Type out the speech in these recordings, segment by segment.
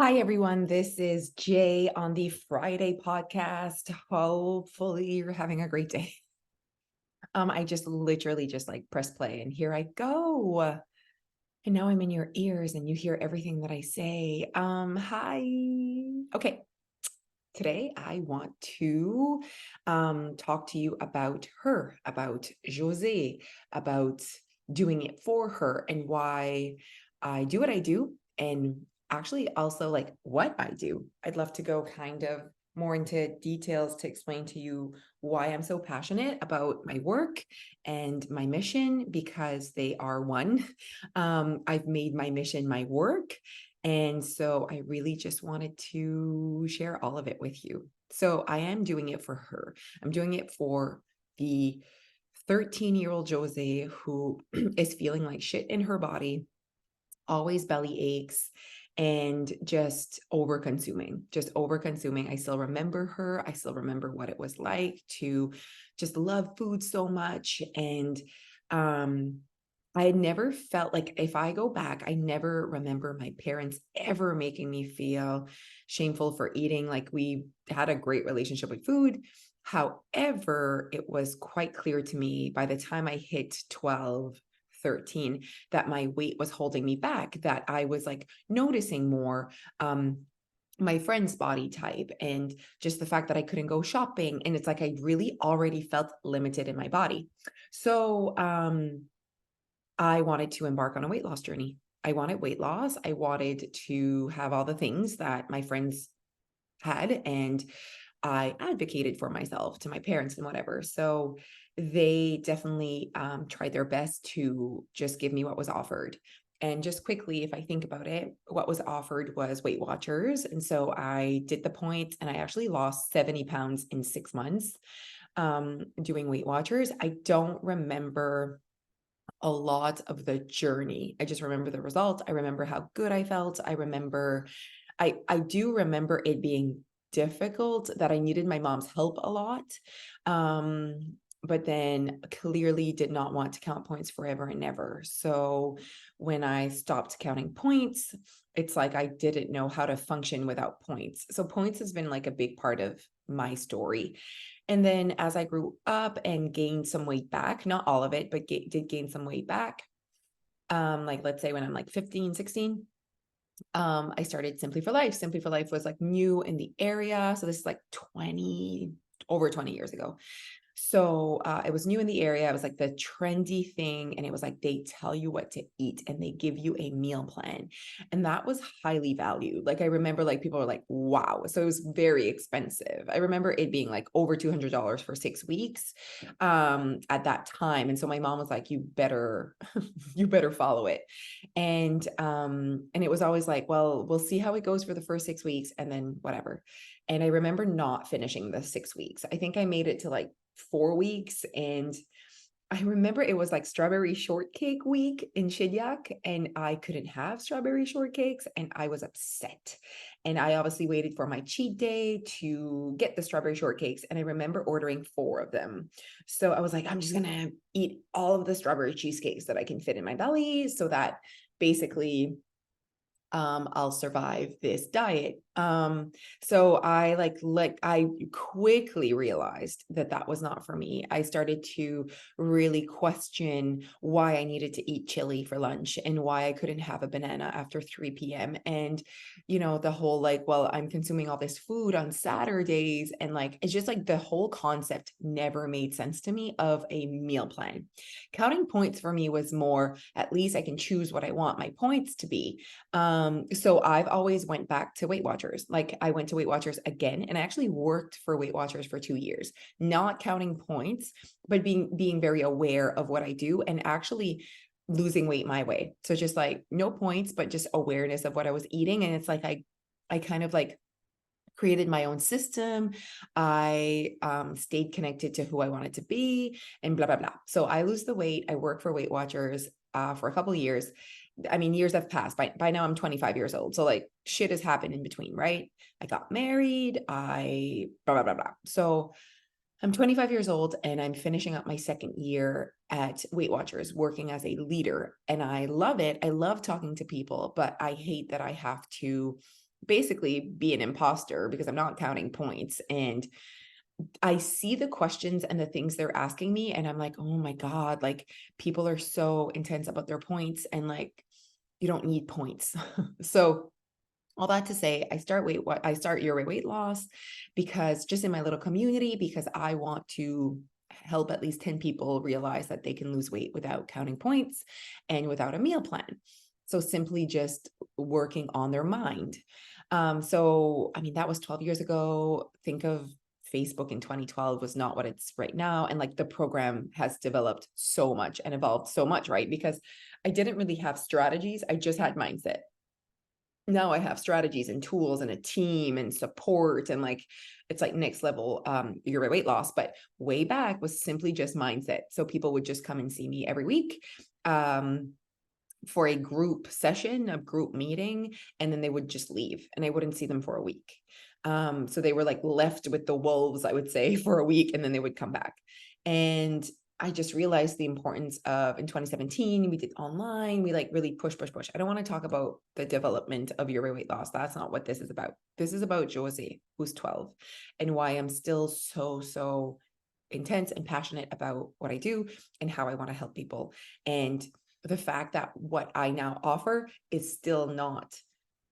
Hi, everyone. This is Jay on the Friday podcast. Hopefully, you're having a great day. I just literally just like press play and here I go. And now I'm in your ears and you hear everything that I say. Hi. Okay. Today I want to talk to you about her, about Josee, about doing it for her and why I do what I do, and actually also like what I do. I'd love to go kind of more into details to explain to you why I'm so passionate about my work and my mission, because they are one. I've made my mission my work, and so I really just wanted to share all of it with you. So I am doing it for her. I'm doing it for the 13-year-old Josee who is feeling like shit in her body, always belly aches, and just over consuming, just over consuming. I still remember her. I still remember what it was like to just love food so much. And um, I had never felt like, if I go back, I never remember my parents ever making me feel shameful for eating. Like, we had a great relationship with food. However, it was quite clear to me by the time I hit 12, 13, that my weight was holding me back, that I was like noticing more my friend's body type, and just the fact that I couldn't go shopping. And it's like I really already felt limited in my body. So I wanted to embark on a weight loss journey. I wanted weight loss. I wanted to have all the things that my friends had, and I advocated for myself to my parents and whatever. So they definitely tried their best to just give me what was offered. And just quickly, if I think about it, what was offered was Weight Watchers. And so I did the point, and I actually lost 70 pounds in 6 months doing Weight Watchers. I don't remember a lot of the journey. I just remember the result. I remember how good I felt. I do remember it being difficult, that I needed my mom's help a lot. But then clearly did not want to count points forever and never. So when I stopped counting points, it's like I didn't know how to function without points. So points has been like a big part of my story. And then as I grew up and gained some weight back, not all of it, but did gain some weight back. Like, let's say when I'm like 15, 16, I started Simply for Life. Simply for Life was like new in the area. So this is like over 20 years ago. So it was new in the area. It was like the trendy thing. And it was like they tell you what to eat and they give you a meal plan. And that was highly valued. Like, I remember like people were like, wow. So it was very expensive. I remember it being like over $200 for 6 weeks at that time. And so my mom was like, you better, you better follow it. And it was always like, well, we'll see how it goes for the first 6 weeks and then whatever. And I remember not finishing the 6 weeks. I think I made it to like 4 weeks. And I remember it was like strawberry shortcake week in Shidyak, and I couldn't have strawberry shortcakes, and I was upset. And I obviously waited for my cheat day to get the strawberry shortcakes, and I remember ordering 4 of them. So I was like, I'm just gonna eat all of the strawberry cheesecakes that I can fit in my belly, so that basically I'll survive this diet. So I quickly realized that that was not for me. I started to really question why I needed to eat chili for lunch and why I couldn't have a banana after 3 p.m. And, the whole like, well, I'm consuming all this food on Saturdays. And like, it's just like the whole concept never made sense to me of a meal plan. Counting points for me was more, at least I can choose what I want my points to be. So I've always went back to Weight Watchers. Like, I went to Weight Watchers again, and I actually worked for Weight Watchers for 2 years, not counting points, but being very aware of what I do and actually losing weight my way. So just like no points, but just awareness of what I was eating. And it's like I kind of like created my own system. I stayed connected to who I wanted to be, and blah blah blah. So I lose the weight. I work for Weight Watchers for a couple of years. I mean, years have passed. By now I'm 25 years old. So like shit has happened in between, right? I got married. I blah blah blah blah. So I'm 25 years old and I'm finishing up my second year at Weight Watchers working as a leader. And I love it. I love talking to people, but I hate that I have to basically be an imposter because I'm not counting points. And I see the questions and the things they're asking me, and I'm like, oh my God, like people are so intense about their points, and like, you don't need points. So all that to say, I start Your Weight Loss because just in my little community, because I want to help at least 10 people realize that they can lose weight without counting points and without a meal plan. So simply just working on their mind. So I mean, that was 12 years ago. Think of Facebook in 2012 was not what it's right now. And like the program has developed so much and evolved so much, right? Because I didn't really have strategies. I just had mindset. Now I have strategies and tools and a team and support, and like it's like next level your weight loss. But way back was simply just mindset. So people would just come and see me every week for a group session, a group meeting, and then they would just leave and I wouldn't see them for a week. So they were like left with the wolves, I would say, for a week, and then they would come back. And I just realized the importance of, in 2017, we did online, we like really push. I don't want to talk about the development of your weight loss. That's not what this is about. This is about Josee, who's 12, and why I'm still so intense and passionate about what I do and how I want to help people. And the fact that what I now offer is still not,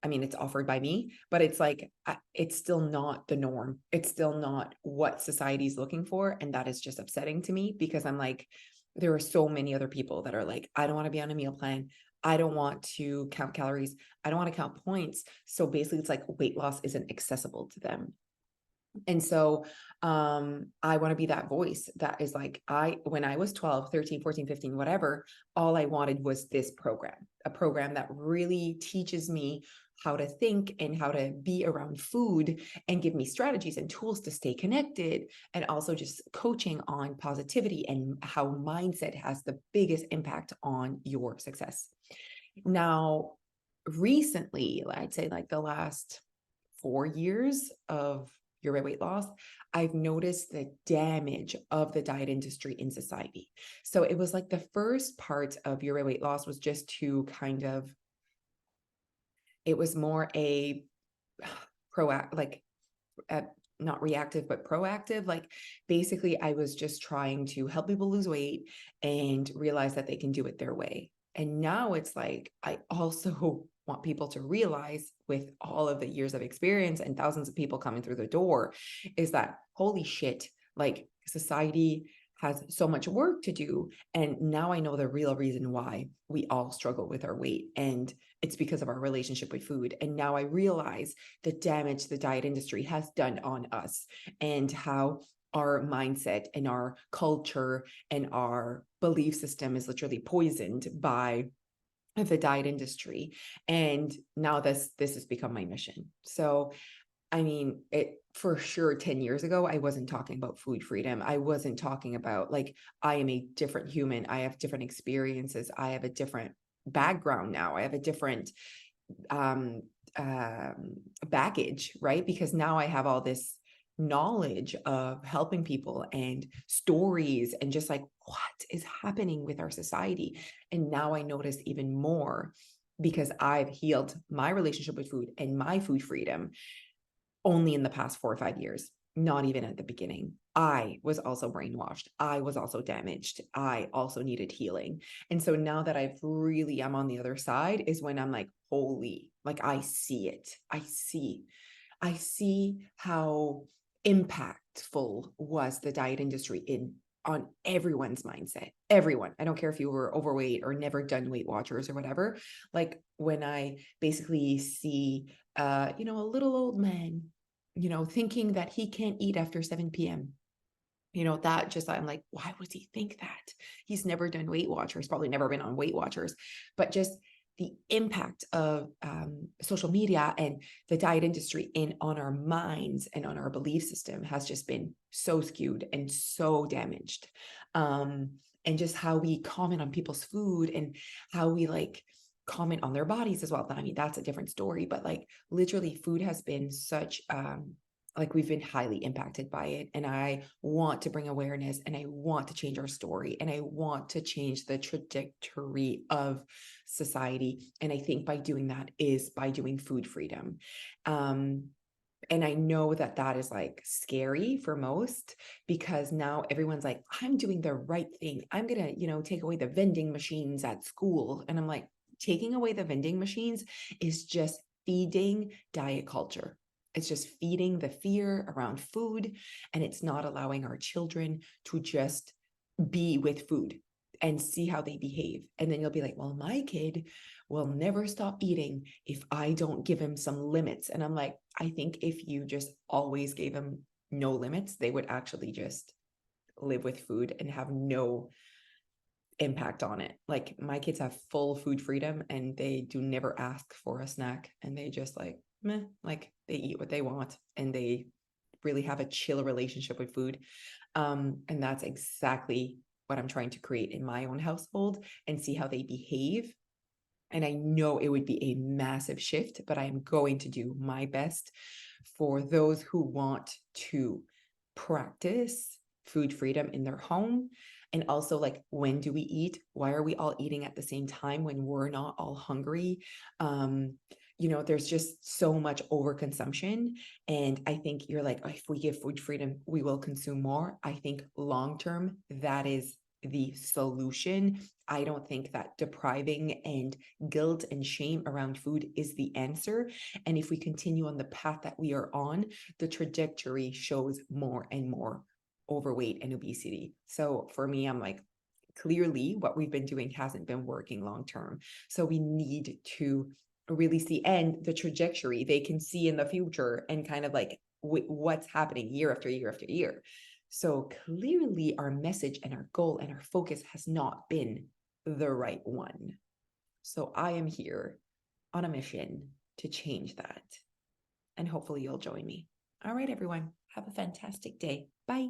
I mean, it's offered by me, but it's like, it's still not the norm. It's still not what society is looking for. And that is just upsetting to me because I'm like, there are so many other people that are like, I don't want to be on a meal plan. I don't want to count calories. I don't want to count points. So basically it's like weight loss isn't accessible to them. And so I want to be that voice that is like, when I was 12, 13, 14, 15, whatever, all I wanted was this program, a program that really teaches me how to think and how to be around food and give me strategies and tools to stay connected, and also just coaching on positivity and how mindset has the biggest impact on your success. Now, recently, I'd say like the last 4 years of your weight loss, I've noticed the damage of the diet industry in society. So it was like the first part of your weight loss was just to kind of, it was more a proactive, like not reactive, but proactive. Like basically, I was just trying to help people lose weight and realize that they can do it their way. And now it's like, I also want people to realize, with all of the years of experience and thousands of people coming through the door, is that holy shit, like society has so much work to do. And now I know the real reason why we all struggle with our weight. And it's because of our relationship with food. And now I realize the damage the diet industry has done on us, and how our mindset and our culture and our belief system is literally poisoned by the diet industry. And now this has become my mission. So I mean, it for sure 10 years ago, I wasn't talking about food freedom. I wasn't talking about like, I am a different human. I have different experiences. I have a different background now. I have a different um, baggage, right? Because now I have all this knowledge of helping people and stories and just like what is happening with our society. And now I notice even more because I've healed my relationship with food and my food freedom only in the past 4 or 5 years, not even at the beginning. I was also brainwashed. I was also damaged. I also needed healing. And so now that I'm on the other side is when I'm like, holy, like I see it. I see how impactful was the diet industry on everyone's mindset. Everyone. I don't care if you were overweight or never done Weight Watchers or whatever. Like when I basically see a little old man, thinking that he can't eat after 7 p.m. That just, I'm like, why would he think that? He's never done Weight Watchers, probably never been on Weight Watchers, but just the impact of social media and the diet industry on our minds and on our belief system has just been so skewed and so damaged. And just how we comment on people's food and how we like comment on their bodies as well. I mean, that's a different story, but like literally food has been such like we've been highly impacted by it. And I want to bring awareness, and I want to change our story, and I want to change the trajectory of society. And I think by doing that is by doing food freedom. And I know that that is like scary for most, because now everyone's like, I'm doing the right thing. I'm going to, take away the vending machines at school. And I'm like, taking away the vending machines is just feeding diet culture. It's just feeding the fear around food. And it's not allowing our children to just be with food and see how they behave. And then you'll be like, well, my kid will never stop eating if I don't give him some limits. And I'm like, I think if you just always gave him no limits, they would actually just live with food and have no impact on it. Like my kids have full food freedom, and they do never ask for a snack, and they just like, meh, like they eat what they want, and they really have a chill relationship with food. And that's exactly what I'm trying to create in my own household, and see how they behave. And I know it would be a massive shift, but I'm going to do my best for those who want to practice food freedom in their home. And also, like, when do we eat? Why are we all eating at the same time when we're not all hungry? There's just so much overconsumption. And I think you're like, oh, if we give food freedom, we will consume more. I think long term, that is the solution. I don't think that depriving and guilt and shame around food is the answer. And if we continue on the path that we are on, the trajectory shows more and more overweight and obesity. So for me, I'm like, clearly what we've been doing hasn't been working long term. So we need to really see, and the trajectory they can see in the future, and kind of like what's happening year after year after year. So clearly our message and our goal and our focus has not been the right one. So I am here on a mission to change that. And hopefully you'll join me. All right, everyone. Have a fantastic day. Bye.